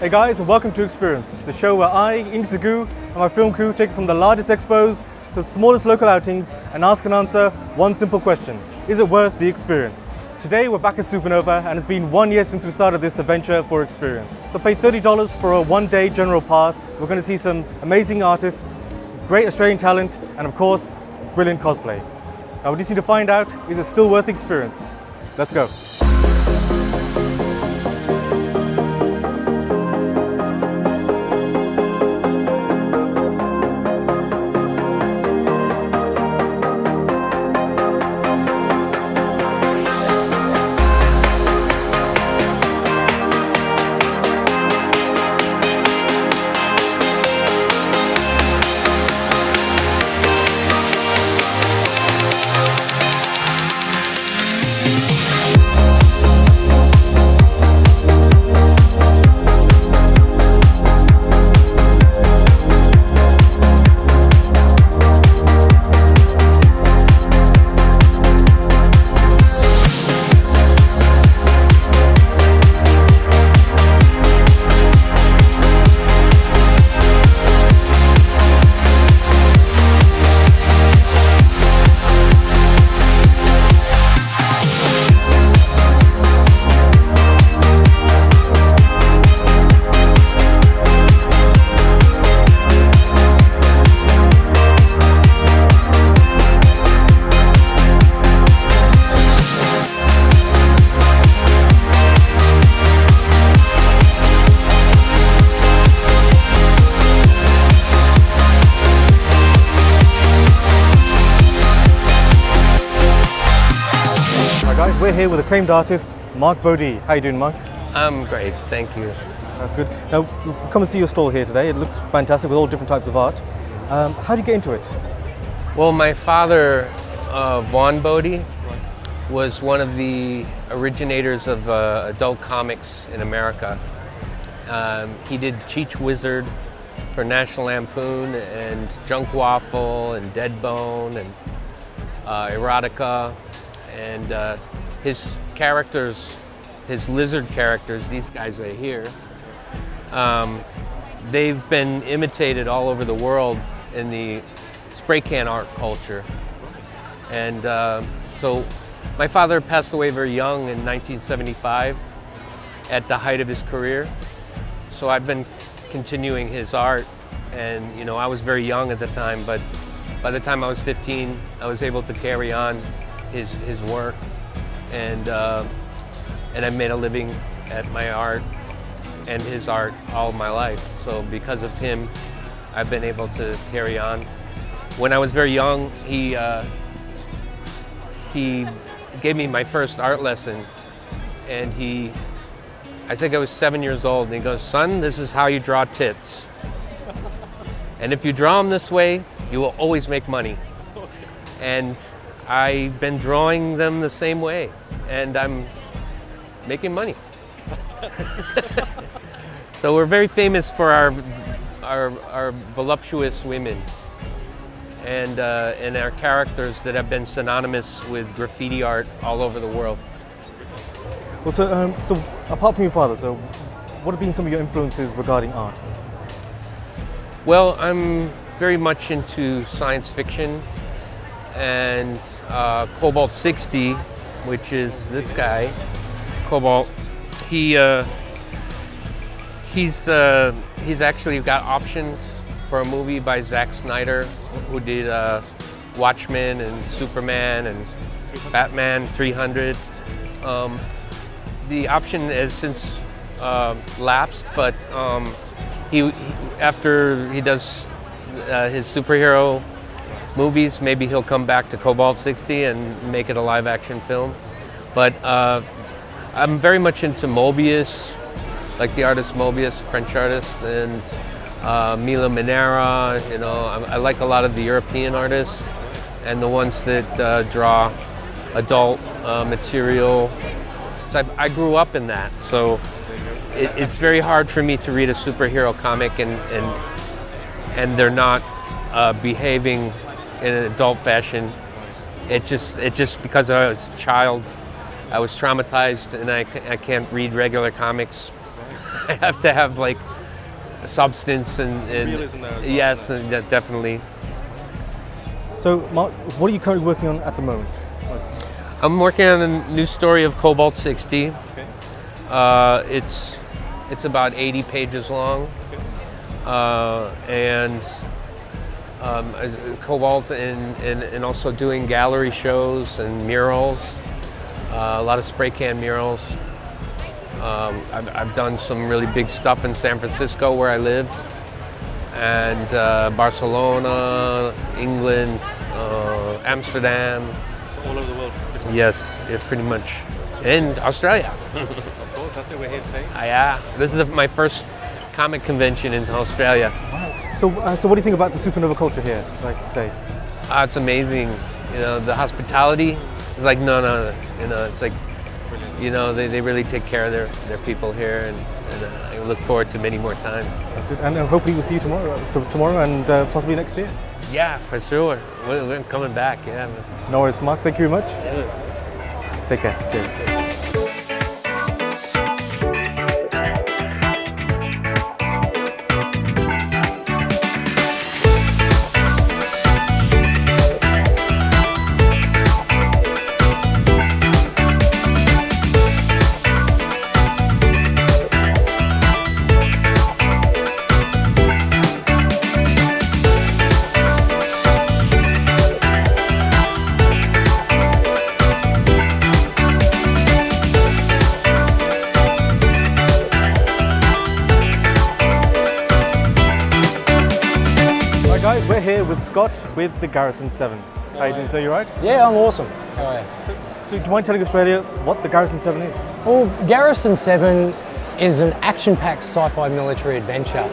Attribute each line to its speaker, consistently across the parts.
Speaker 1: Hey guys, and welcome to Experience, the show where I, Indy Saggu, and my film crew take it from the largest expos to the smallest local outings and ask and answer one simple question: is it worth the experience? Today we're back at Supanova, and it's been 1 year since we started this adventure for Experience. So pay $30 for a one-day general pass. We're going to see some amazing artists, great Australian talent, and of course, brilliant cosplay. Now we just need to find out, is it still worth the experience? Let's go. We're here with acclaimed artist, Bodé. How you doing, Mark?
Speaker 2: I'm great, thank you.
Speaker 1: That's good. Now, come and see your stall here today. It looks fantastic with all different types of art. How did you get into it?
Speaker 2: Well, my father, Bodé, was one of the originators of adult comics in America. He did Cheech Wizard for National Lampoon, and Junk Waffle, and Dead Bone, and Erotica, and his characters, his lizard characters, these guys right here, they've been imitated all over the world in the spray can art culture. And so my father passed away very young in 1975 at the height of his career. So I've been continuing his art, and you know, I was very young at the time, but by the time I was 15, I was able to carry on his work, and I made a living at my art and his art all my life. So because of him, I've been able to carry on. When I was very young, he gave me my first art lesson, and I think I was 7 years old, and he goes, "Son, this is how you draw tits. And if you draw them this way, you will always make money." And I've been drawing them the same way, and I'm making money. So we're very famous for our voluptuous women, and our characters that have been synonymous with graffiti art all over the world.
Speaker 1: Well, so apart from your father, so what have been some of your influences regarding art?
Speaker 2: Well, I'm very much into science fiction, and Cobalt 60, which is this guy, Cobalt. He's actually got options for a movie by Zack Snyder, who did Watchmen and Superman and Batman 300. The option has since lapsed, but after he does his superhero movies, maybe he'll come back to Cobalt 60 and make it a live-action film. But I'm very much into Mobius, like the artist Mobius, French artist, and Mila Manera. You know, I like a lot of the European artists and the ones that draw adult material. So I grew up in that, so it's very hard for me to read a superhero comic and they're not behaving in an adult fashion. It just because I was a child, I was traumatized, and I can't read regular comics. I have to have like substance and
Speaker 1: realism there as well,
Speaker 2: yes, and definitely.
Speaker 1: So, Mark, what are you currently working on at the moment?
Speaker 2: I'm working on a new story of Cobalt 60.
Speaker 1: Okay.
Speaker 2: It's about 80 pages long, and Cobalt and also doing gallery shows and murals, a lot of spray can murals. I've done some really big stuff in San Francisco where I live, and Barcelona, England, Amsterdam.
Speaker 1: All over the world.
Speaker 2: Yes, pretty much. And Australia.
Speaker 1: Of course, that's why we're here today.
Speaker 2: Yeah, this is my first comic convention in Australia.
Speaker 1: Wow. So what do you think about the Supanova culture here, like today?
Speaker 2: It's amazing. You know, the hospitality is like no. You know, it's like, you know, they really take care of their people here, and I look forward to many more times.
Speaker 1: That's it. And hopefully we'll see you tomorrow. So tomorrow and possibly next year.
Speaker 2: Yeah, for sure. We're coming back. Yeah.
Speaker 1: No worries, Mark. Thank you very much. Take care. Cheers. Guys, we're here with Scott with the Garrison 7. How you doing, sir? You right?
Speaker 3: Yeah, I'm awesome. How are you?
Speaker 1: So do you mind telling Australia what the Garrison 7 is?
Speaker 3: Well, Garrison 7 is an action-packed sci-fi military adventure.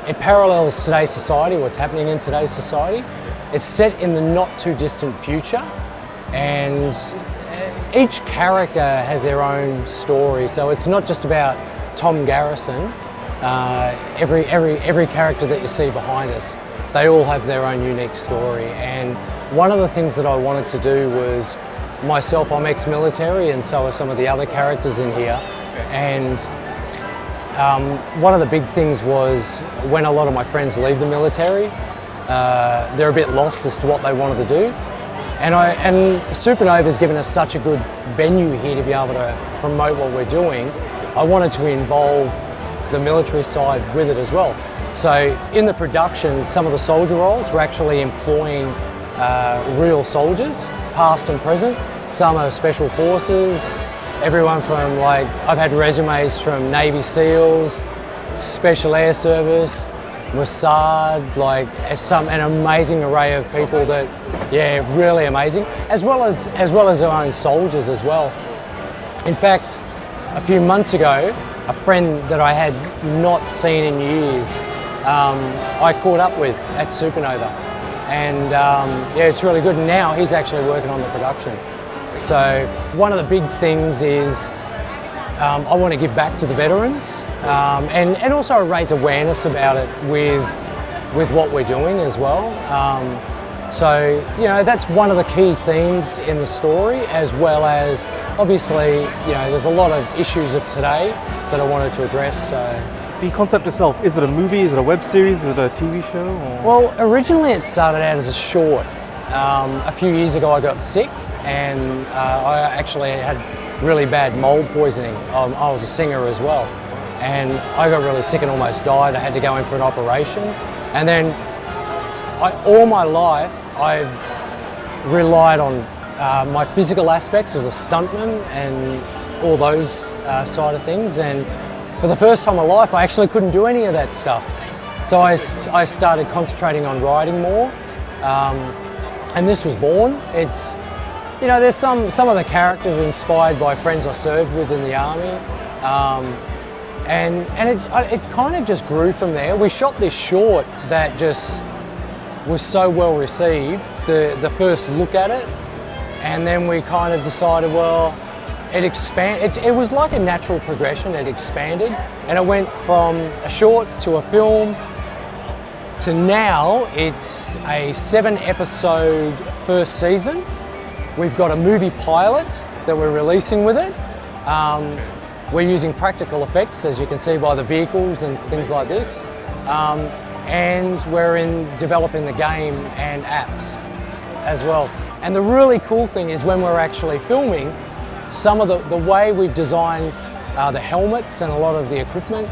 Speaker 3: It parallels today's society, what's happening in today's society. It's set in the not-too-distant future, and each character has their own story. So it's not just about Tom Garrison. Every character that you see behind us, they all have their own unique story. And one of the things that I wanted to do was, myself, I'm ex-military, and so are some of the other characters in here. And one of the big things was, when a lot of my friends leave the military, they're a bit lost as to what they wanted to do. And Supanova's given us such a good venue here to be able to promote what we're doing. I wanted to involve the military side with it as well. So in the production, some of the soldier roles, we're actually employing real soldiers, past and present. Some are special forces, everyone from, like, I've had resumes from Navy SEALs, Special Air Service, Mossad, like an amazing array of people that, yeah, really amazing, as well as our own soldiers as well. In fact, a few months ago, a friend that I had not seen in years, I caught up with at Supanova, and yeah, it's really good. And now he's actually working on the production. So one of the big things is I want to give back to the veterans, and also raise awareness about it with what we're doing as well. So, you know, that's one of the key themes in the story, as well as, obviously, you know, there's a lot of issues of today that I wanted to address. So.
Speaker 1: The concept itself, is it a movie, is it a web series, is it a TV show? Or?
Speaker 3: Well, originally it started out as a short. A few years ago I got sick, and I actually had really bad mold poisoning. I was a singer as well, and I got really sick and almost died. I had to go in for an operation, and then all my life I've relied on my physical aspects as a stuntman and all those side of things, and for the first time in my life I actually couldn't do any of that stuff. So I started concentrating on writing more, and this was born. It's, you know, there's some of the characters are inspired by friends I served with in the army, and it kind of just grew from there. We shot this short that just was so well received, the first look at it, and then we kind of decided, well, it was like a natural progression. It expanded, and it went from a short to a film to now it's a 7-episode first season. We've got a movie pilot that we're releasing with it. we're using practical effects, as you can see by the vehicles and things like this. And we're developing the game and apps as well. And the really cool thing is when we're actually filming, some of the way we've designed the helmets and a lot of the equipment,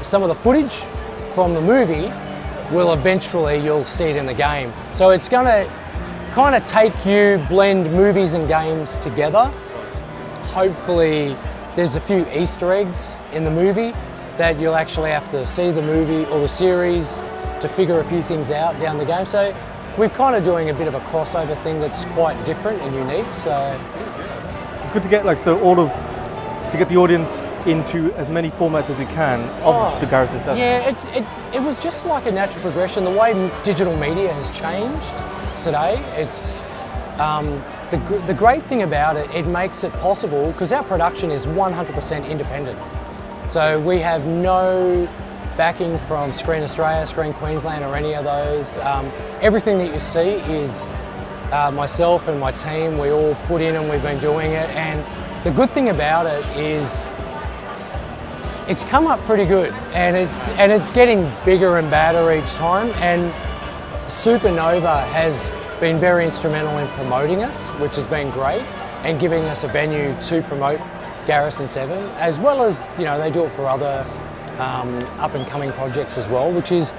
Speaker 3: some of the footage from the movie will eventually, you'll see it in the game. So it's going to kind of blend movies and games together. Hopefully there's a few Easter eggs in the movie that you'll actually have to see the movie or the series to figure a few things out down the game. So we're kind of doing a bit of a crossover thing that's quite different and unique. So
Speaker 1: it's good to get to get the audience into as many formats as you can of the Garrison set.
Speaker 3: Yeah, it was just like a natural progression. The way digital media has changed today, it's the great thing about it, it makes it possible because our production is 100% independent. So we have no backing from Screen Australia, Screen Queensland or any of those. Everything that you see is myself and my team, we all put in and we've been doing it. And the good thing about it is it's come up pretty good and it's getting bigger and badder each time. And Supanova has been very instrumental in promoting us, which has been great, and giving us a venue to promote Garrison 7, as well as, they do it for other up and coming projects as well, which is,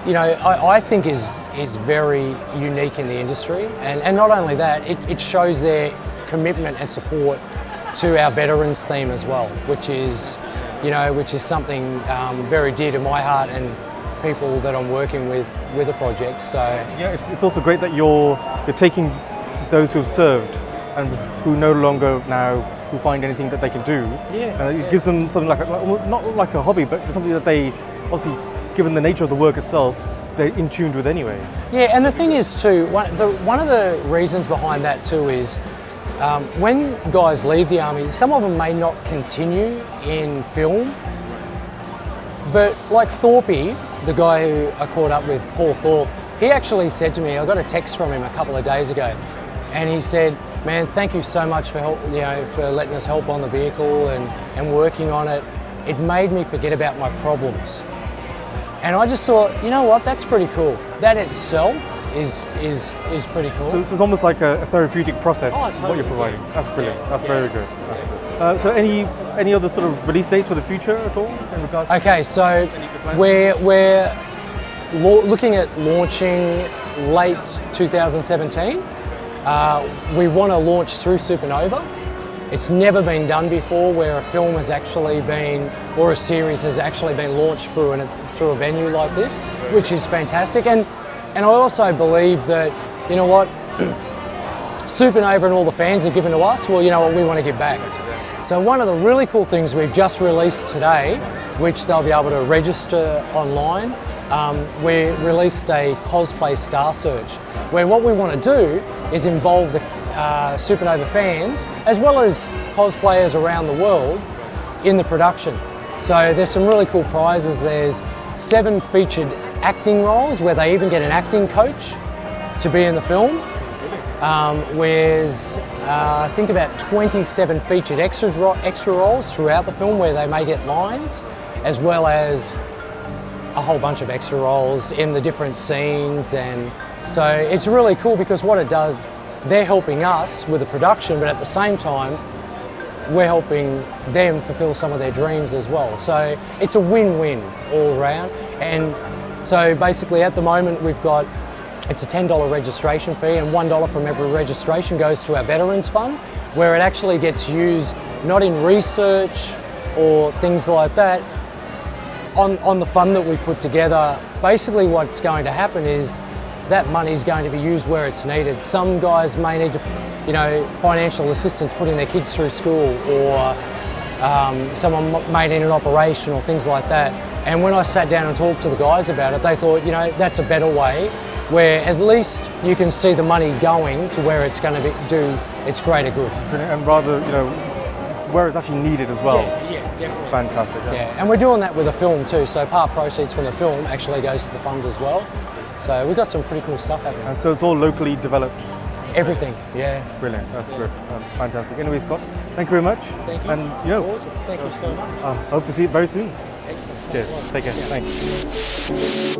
Speaker 3: I think is very unique in the industry. And not only that, it shows their commitment and support to our veterans theme as well, which is something very dear to my heart and people that I'm working with the project. So
Speaker 1: yeah, it's also great that you're taking those who have served and who no longer now who find anything that they can do.
Speaker 3: Yeah.
Speaker 1: It gives them something not like a hobby, but something that they obviously, given the nature of the work itself, they're in tune with anyway.
Speaker 3: Yeah, and the thing is too, one of the reasons behind that too is when guys leave the army, some of them may not continue in film, but like Thorpe, the guy who I caught up with, Paul Thorpe, he actually said to me, I got a text from him a couple of days ago, and he said, man, thank you so much for for letting us help on the vehicle and working on it. It made me forget about my problems. And I just thought, you know what, that's pretty cool. That itself is pretty cool.
Speaker 1: So this is almost like a therapeutic process,
Speaker 3: Totally,
Speaker 1: what you're providing.
Speaker 3: yeah.
Speaker 1: That's brilliant.
Speaker 3: Yeah,
Speaker 1: That's
Speaker 3: yeah.
Speaker 1: very good. That's good. So any other sort of release dates for the future at all in regards to
Speaker 3: Okay, so we're looking at launching late 2017. We want to launch through Supanova. It's never been done before where a film has actually been, or a series has actually been launched through a venue like this, which is fantastic. And I also believe that, you know what, Supanova and all the fans have given to us, well, you know what, we want to give back. So one of the really cool things we've just released today, which they'll be able to register online, we released a cosplay star search, where what we want to do is involve the Supanova fans, as well as cosplayers around the world, in the production. So there's some really cool prizes. There's 7 featured acting roles, where they even get an acting coach to be in the film. There's, I think, about 27 featured extra roles throughout the film, where they may get lines, as well as a whole bunch of extra roles in the different scenes. And so it's really cool because what it does, they're helping us with the production, but at the same time, we're helping them fulfill some of their dreams as well. So it's a win-win all around. And so basically at the moment it's a $10 registration fee, and $1 from every registration goes to our Veterans Fund, where it actually gets used not in research or things like that, on the fund that we've put together. Basically what's going to happen is that money is going to be used where it's needed. Some guys may need to, financial assistance putting their kids through school, or someone may need an operation or things like that. And when I sat down and talked to the guys about it, they thought, that's a better way, where at least you can see the money going to where it's going to do its greater good.
Speaker 1: And rather, where it's actually needed as well.
Speaker 3: Yeah, definitely.
Speaker 1: Fantastic.
Speaker 3: Yeah, and we're doing that with a film too. So part proceeds from the film actually goes to the fund as well. So we've got some pretty cool stuff happening.
Speaker 1: And so it's all locally developed
Speaker 3: everything. Yeah.
Speaker 1: Brilliant. That's good. That's fantastic. Anyway, Scott, thank you very much.
Speaker 3: Thank you.
Speaker 1: And
Speaker 3: Awesome. Thank you so much.
Speaker 1: I hope to see it very soon.
Speaker 3: Excellent.
Speaker 1: Cheers. Take care. Thanks.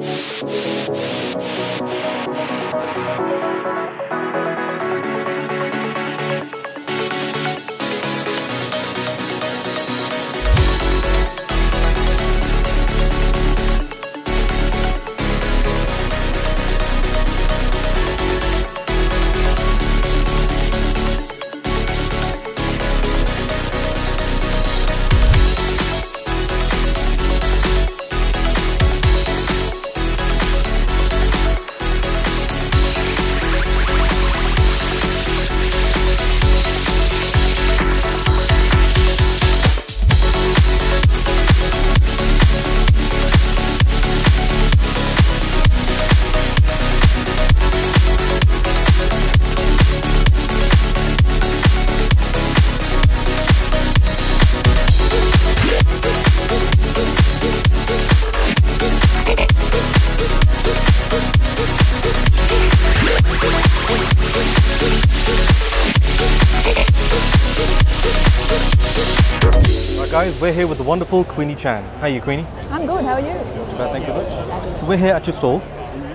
Speaker 1: Guys, we're here with the wonderful Queenie Chan. How are you, Queenie?
Speaker 4: I'm good, how are you?
Speaker 1: Not too bad, thank you very much. So we're here at your stall,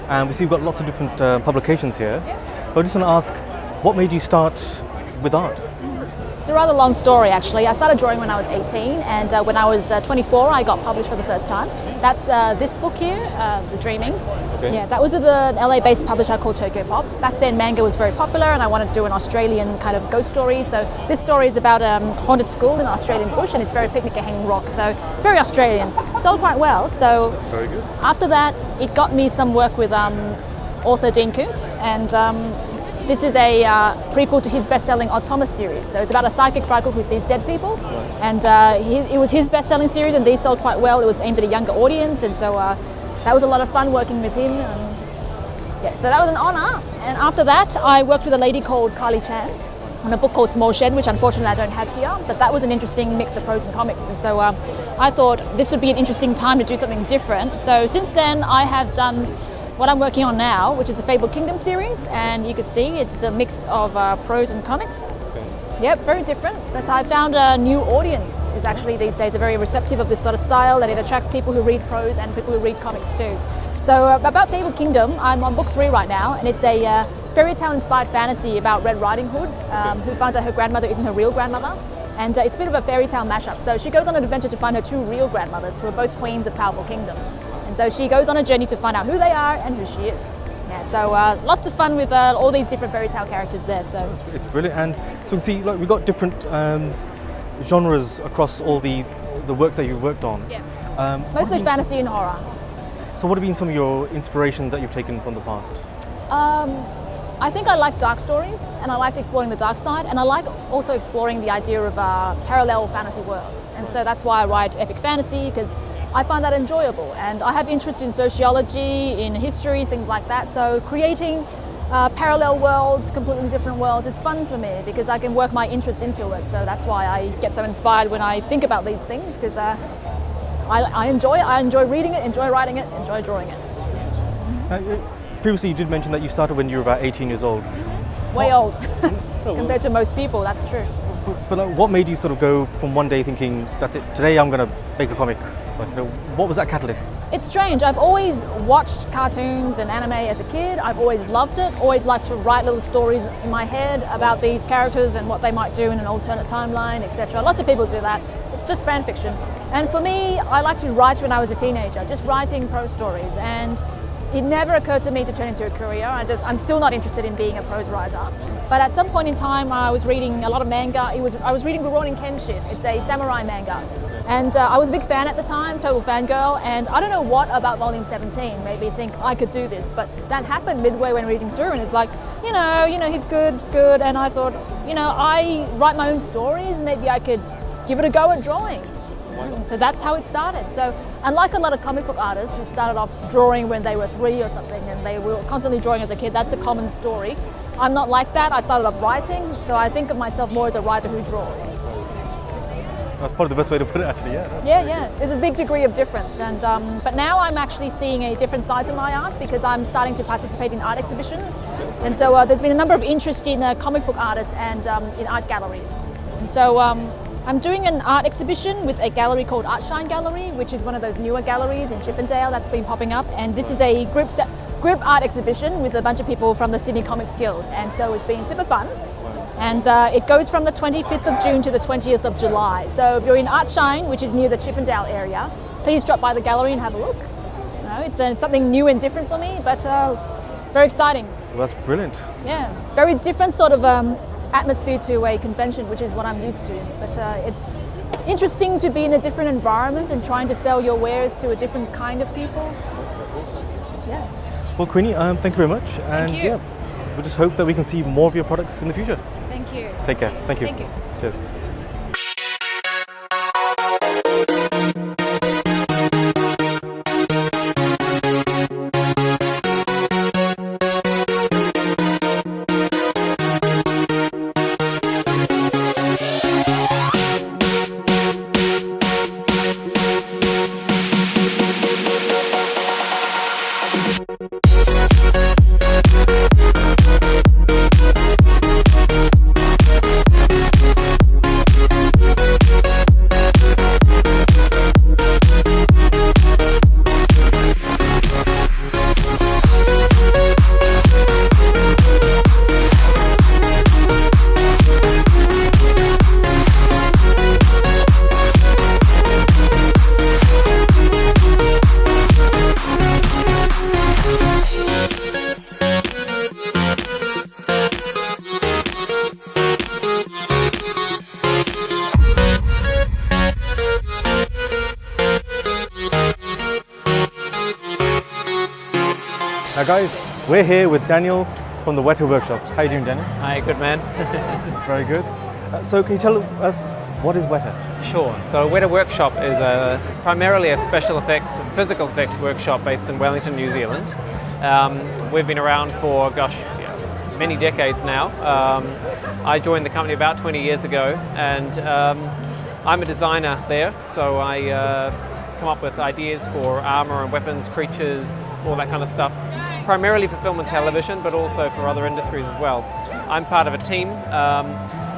Speaker 1: and we see you've got lots of different publications here. But I just want to ask, what made you start with art?
Speaker 4: It's a rather long story actually. I started drawing when I was 18, and when I was 24 I got published for the first time. That's this book here, The Dreaming.
Speaker 1: Okay.
Speaker 4: Yeah, that was with an LA-based publisher called Tokyo Pop. Back then manga was very popular and I wanted to do an Australian kind of ghost story. So this story is about a haunted school in the Australian bush, and it's very picnic at Hanging Rock. So it's very Australian. Sold quite well. So
Speaker 1: Very good.
Speaker 4: after that it got me some work with author Dean Koontz, and this is a prequel to his best-selling Odd Thomas series. So it's about a psychic Fraggle who sees dead people, and it was his best-selling series, and these sold quite well. It was aimed at a younger audience, and so that was a lot of fun working with him. Yeah, so that was an honour. And after that, I worked with a lady called Carly Chan on a book called Small Shed, which unfortunately I don't have here, but that was an interesting mix of prose and comics. And so I thought this would be an interesting time to do something different. So since then, I have done what I'm working on now, which is the Fabled Kingdom series, and you can see it's a mix of prose and comics. Yep, very different, but I found a new audience is actually these days are very receptive of this sort of style, and it attracts people who read prose and people who read comics too. So about Fabled Kingdom, I'm on book 3 right now, and it's a fairy tale inspired fantasy about Red Riding Hood, who finds out her grandmother isn't her real grandmother. And it's a bit of a fairy tale mashup. So she goes on an adventure to find her 2 real grandmothers who are both queens of powerful kingdoms. And so she goes on a journey to find out who they are and who she is. Yeah, so lots of fun with all these different fairy tale characters there. So
Speaker 1: It's brilliant, and so we see like we've got different genres across all the works that you've worked on.
Speaker 4: yeah,
Speaker 1: What
Speaker 4: mostly
Speaker 1: have been
Speaker 4: fantasy and horror.
Speaker 1: So what have been some of your inspirations that you've taken from the past?
Speaker 4: I think I like dark stories, and I liked exploring the dark side, and I like also exploring the idea of parallel fantasy worlds. And so that's why I write epic fantasy, because I find that enjoyable, and I have interest in sociology, in history, things like that. So creating parallel worlds, completely different worlds, is fun for me because I can work my interest into it. So that's why I get so inspired when I think about these things, because I enjoy it. I enjoy reading it, enjoy writing it, enjoy drawing it.
Speaker 1: Previously you did mention that you started when you were about 18 years old.
Speaker 4: Way old compared to most people, that's true.
Speaker 1: But like, what made you sort of go from one day thinking, that's it, today I'm going to make a comic? Like, what was that catalyst?
Speaker 4: It's strange. I've always watched cartoons and anime as a kid. I've always loved it. Always liked to write little stories in my head about these characters and what they might do in an alternate timeline, etc. Lots of people do that. It's just fan fiction. And for me, I liked to write when I was a teenager, just writing prose stories. And it never occurred to me to turn into a career. I'm still not interested in being a prose writer. But at some point in time, I was reading a lot of manga. I was reading Rurouni Kenshin. It's a samurai manga. And I was a big fan at the time, total fangirl, and I don't know what about volume 17 made me think I could do this, but that happened midway when reading through, and it's like, you know, he's good, it's good, and I thought, I write my own stories, maybe I could give it a go at drawing. So that's how it started. So unlike a lot of comic book artists who started off drawing when they were 3 or something, and they were constantly drawing as a kid, that's a common story. I'm not like that. I started off writing, so I think of myself more as a writer who draws.
Speaker 1: That's probably the best way to put it, actually.
Speaker 4: Yeah. There's a big degree of difference, and but now I'm actually seeing a different side to my art because I'm starting to participate in art exhibitions, and so there's been a number of interest in comic book artists and in art galleries, and so I'm doing an art exhibition with a gallery called Artshine Gallery, which is one of those newer galleries in Chippendale that's been popping up, and this is a group art exhibition with a bunch of people from the Sydney Comics Guild, and so it's been super fun. And it goes from the 25th of June to the 20th of July. So if you're in Artshine, which is near the Chippendale area, please drop by the gallery and have a look. You know, it's something new and different for me, but very exciting.
Speaker 1: Well, that's brilliant.
Speaker 4: Yeah, very different sort of atmosphere to a convention, which is what I'm used to. But it's interesting to be in a different environment and trying to sell your wares to a different kind of people. Yeah.
Speaker 1: Well, Queenie, thank you very much. And
Speaker 4: Thank you.
Speaker 1: yeah, we just hope that we can see more of your products in the future.
Speaker 4: Thank you.
Speaker 1: Take care. Thank you.
Speaker 4: Thank you.
Speaker 1: Cheers. Now guys, we're here with Daniel from the Weta workshop. How are you doing, Daniel?
Speaker 5: Hi, good man.
Speaker 1: Very good. So can you tell us, what is Weta?
Speaker 5: Sure. So Weta Workshop is primarily a special effects, physical effects workshop based in Wellington, New Zealand. We've been around for, many decades now. I joined the company about 20 years ago, and I'm a designer there, so I come up with ideas for armor and weapons, creatures, all that kind of stuff, primarily for film and television, but also for other industries as well. I'm part of a team.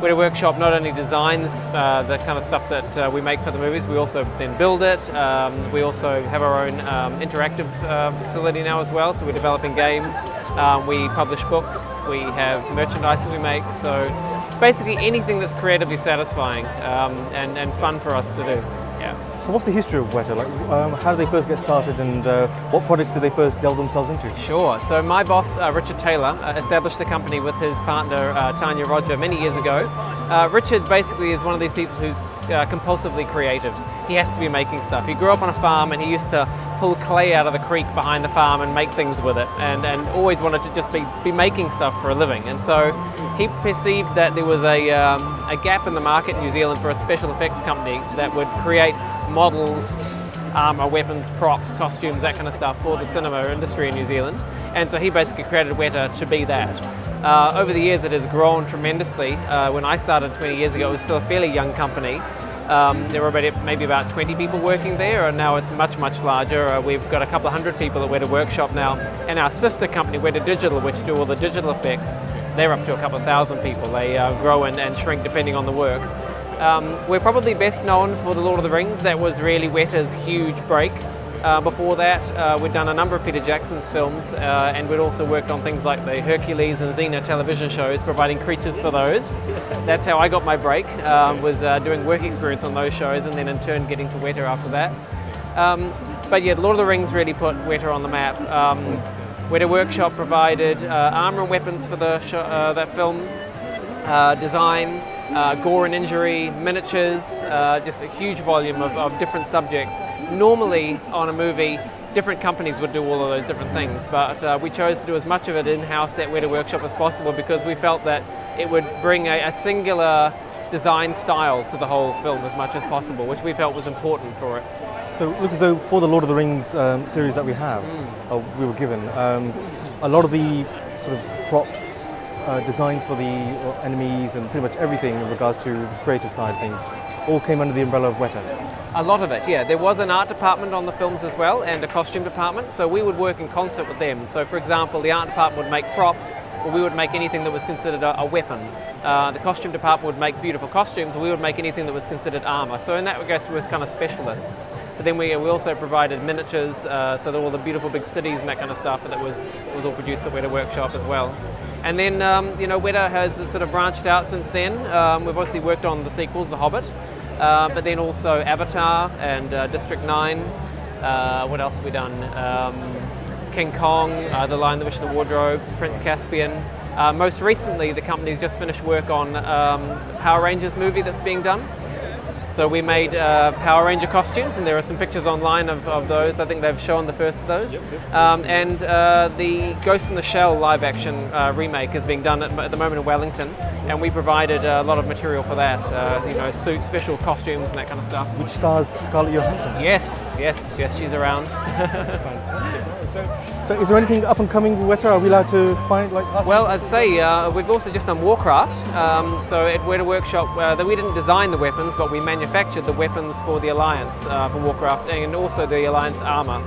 Speaker 5: Weta Workshop not only designs the kind of stuff that we make for the movies, we also then build it. We also have our own interactive facility now as well, so we're developing games. We publish books, we have merchandise that we make, so basically anything that's creatively satisfying and fun for us to do. Yeah.
Speaker 1: So what's the history of Weta? Like, how did they first get started, and what projects did they first delve themselves into?
Speaker 5: Sure. So my boss, Richard Taylor, established the company with his partner, Tanya Roger, many years ago. Richard basically is one of these people who's compulsively creative. He has to be making stuff. He grew up on a farm, and he used to pull clay out of the creek behind the farm and make things with it, and always wanted to just be making stuff for a living. And so he perceived that there was a gap in the market in New Zealand for a special effects company that would create models, armor, weapons, props, costumes, that kind of stuff for the cinema industry in New Zealand. And so he basically created Weta to be that. Over the years it has grown tremendously. When I started 20 years ago, it was still a fairly young company. There were maybe about 20 people working there, and now it's much, much larger. We've got a couple of hundred people at Weta Workshop now, and our sister company, Weta Digital, which do all the digital effects, they're up to a couple of thousand people. They grow and shrink depending on the work. We're probably best known for The Lord of the Rings. That was really Weta's huge break. Before that, we'd done a number of Peter Jackson's films, and we'd also worked on things like the Hercules and Xena television shows, providing creatures for those. That's how I got my break, was doing work experience on those shows, and then in turn getting to Weta after that. But yeah, Lord of the Rings really put Weta on the map. Weta Workshop provided armor and weapons for the show, that film, design, gore and injury, miniatures, just a huge volume of different subjects. Normally on a movie, different companies would do all of those different things, but we chose to do as much of it in-house at Weta Workshop as possible because we felt that it would bring a singular design style to the whole film as much as possible, which we felt was important for it.
Speaker 1: So it looks as though for the Lord of the Rings series that we have, we were given, a lot of the sort of props, designs for the enemies and pretty much everything in regards to the creative side of things all came under the umbrella of Weta?
Speaker 5: A lot of it, yeah. There was an art department on the films as well, and a costume department, so we would work in concert with them. So for example, the art department would make props, or we would make anything that was considered a weapon. The costume department would make beautiful costumes, or we would make anything that was considered armour. So in that regard, we were kind of specialists. But then we also provided miniatures, so that all the beautiful big cities and that kind of stuff, and it was all produced at Weta Workshop as well. And then, Weta has sort of branched out since then. We've obviously worked on the sequels, The Hobbit, but then also Avatar and District 9. What else have we done? King Kong, The Lion, the Witch and the Wardrobes, Prince Caspian. Most recently, the company's just finished work on Power Rangers movie that's being done. So we made Power Ranger costumes, and there are some pictures online of those. I think they've shown the first of those. And the Ghost in the Shell live action remake is being done at the moment in Wellington, and we provided a lot of material for that. Suits, special costumes and that kind of stuff.
Speaker 1: Which stars Scarlett Johansson?
Speaker 5: Yes, she's around.
Speaker 1: So is there anything up and coming with Weta? Are we allowed to find
Speaker 5: Well, I'd say we've also just done Warcraft. So at Weta Workshop, we didn't design the weapons, but we manufactured the weapons for the Alliance for Warcraft, and also the Alliance armour.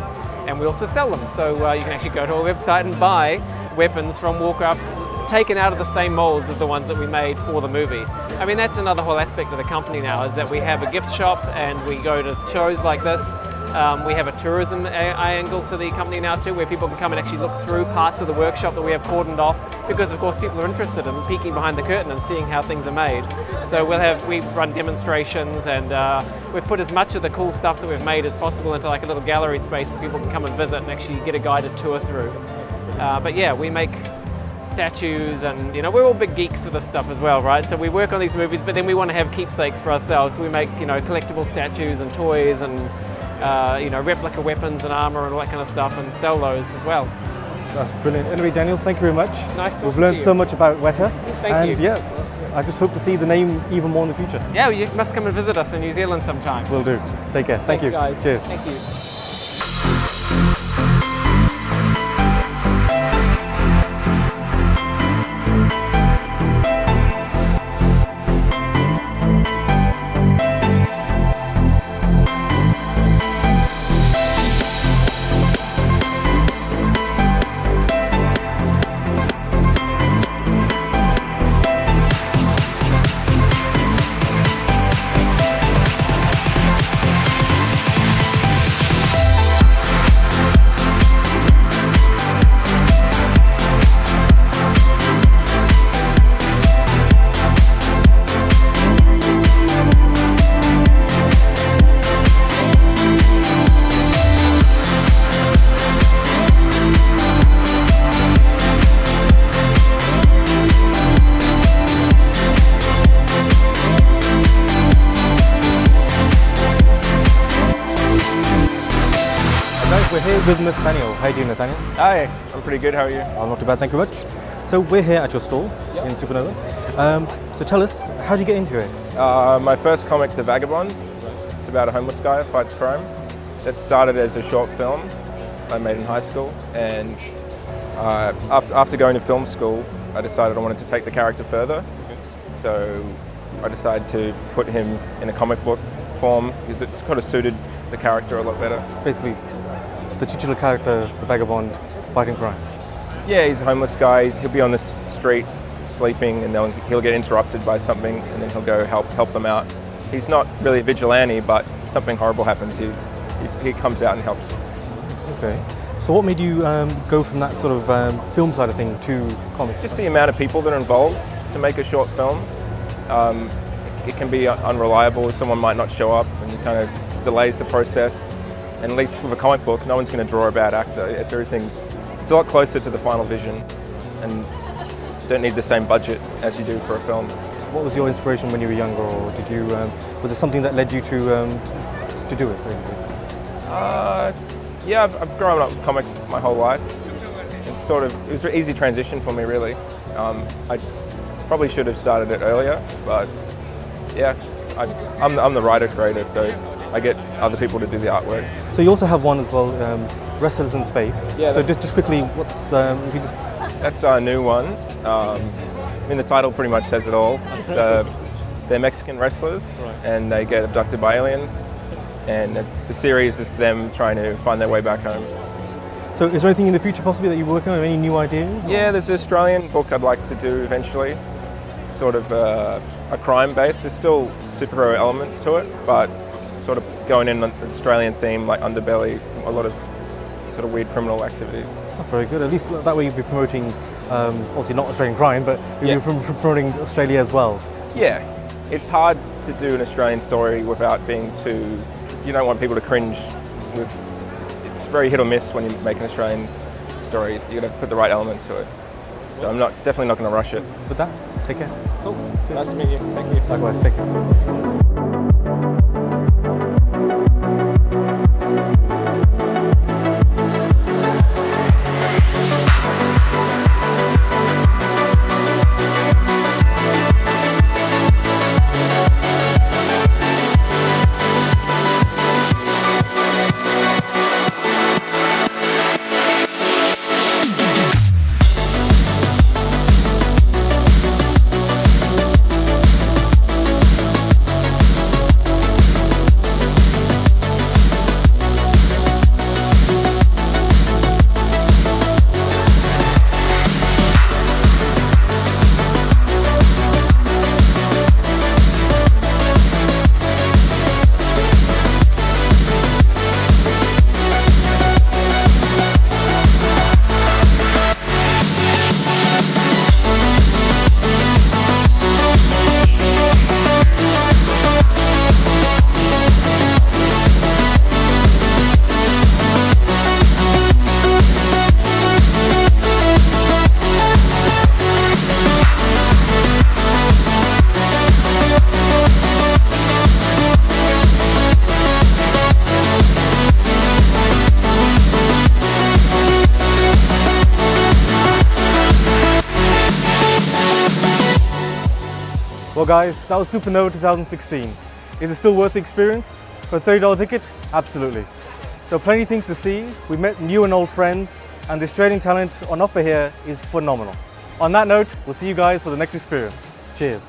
Speaker 5: And we also sell them. So you can actually go to our website and buy weapons from Warcraft taken out of the same molds as the ones that we made for the movie. I mean, that's another whole aspect of the company now, is that we have a gift shop and we go to shows like this. We have a tourism angle to the company now too, where people can come and actually look through parts of the workshop that we have cordoned off, because of course people are interested in peeking behind the curtain and seeing how things are made. So we run demonstrations, and we've put as much of the cool stuff that we've made as possible into like a little gallery space that people can come and visit and actually get a guided tour through. But yeah, we make statues, and we're all big geeks for this stuff as well, right? So we work on these movies, but then we want to have keepsakes for ourselves. So we make collectible statues and toys and replica weapons and armour and all that kind of stuff, and sell those as well.
Speaker 1: That's brilliant. Anyway, Daniel, thank you very much.
Speaker 5: Nice talking to you.
Speaker 1: We've learned so much about Weta.
Speaker 5: Thank you.
Speaker 1: Yeah, I just hope to see the name even more in the future.
Speaker 5: Yeah, you must come and visit us in New Zealand sometime.
Speaker 1: Will do. Take care. Thank you.
Speaker 5: Guys.
Speaker 1: Cheers.
Speaker 5: Thank you.
Speaker 1: We're here with Nathanael. How are you doing, Nathanael?
Speaker 6: Hi, I'm pretty good. How are you?
Speaker 1: I'm not too bad, thank you very much. So we're here at your stall in Supanova. So tell us, how did you get into it?
Speaker 6: My first comic, The Vagabond. It's about a homeless guy who fights crime. It started as a short film I made in high school, and after going to film school, I decided I wanted to take the character further. So I decided to put him in a comic book form because it's kind of suited the character a lot better.
Speaker 1: Basically, the titular character, the vagabond, fighting crime.
Speaker 6: Yeah, he's a homeless guy. He'll be on the street sleeping, and then he'll get interrupted by something, and then he'll go help them out. He's not really a vigilante, but something horrible happens. He comes out and helps.
Speaker 1: Okay. So what made you go from that sort of film side of things to comics?
Speaker 6: Just the amount of people that are involved to make a short film. It can be unreliable. Someone might not show up, and it kind of delays the process. And at least with a comic book, no one's going to draw a bad actor. It's a lot closer to the final vision, and don't need the same budget as you do for a film.
Speaker 1: What was your inspiration when you were younger, or did you was it something that led you to do it?
Speaker 6: Yeah, I've grown up with comics my whole life. It was an easy transition for me, really. I probably should have started it earlier, but yeah, I'm the writer-creator, so I get other people to do the artwork.
Speaker 1: So you also have one as well, Wrestlers in Space.
Speaker 6: Yeah.
Speaker 1: So just quickly, what's if you just...
Speaker 6: That's our new one. I mean, the title pretty much says it all. It's they're Mexican wrestlers,
Speaker 1: Right.
Speaker 6: and they get abducted by aliens. And the series is them trying to find their way back home.
Speaker 1: So is there anything in the future possibly that you're working on? Any new ideas?
Speaker 6: Yeah, there's an Australian book I'd like to do eventually. It's sort of a crime base. There's still superhero elements to it, but sort of going in an Australian theme, like underbelly, a lot of sort of weird criminal activities.
Speaker 1: Oh, very good. At least that way you'll be promoting, obviously not Australian crime, but you'll
Speaker 6: Yeah.
Speaker 1: be promoting Australia as well.
Speaker 6: Yeah, it's hard to do an Australian story without being too. You don't want people to cringe. It's very hit or miss when you make an Australian story. You got to put the right element to it. So I'm definitely not going to rush it.
Speaker 1: With that, take care.
Speaker 6: Cool. Nice to meet you. Thank you.
Speaker 1: Likewise, take care. Well guys, that was Supanova 2016. Is it still worth the experience? For a $30 ticket? Absolutely. There are plenty of things to see. We met new and old friends, and the Australian talent on offer here is phenomenal. On that note, we'll see you guys for the next experience. Cheers.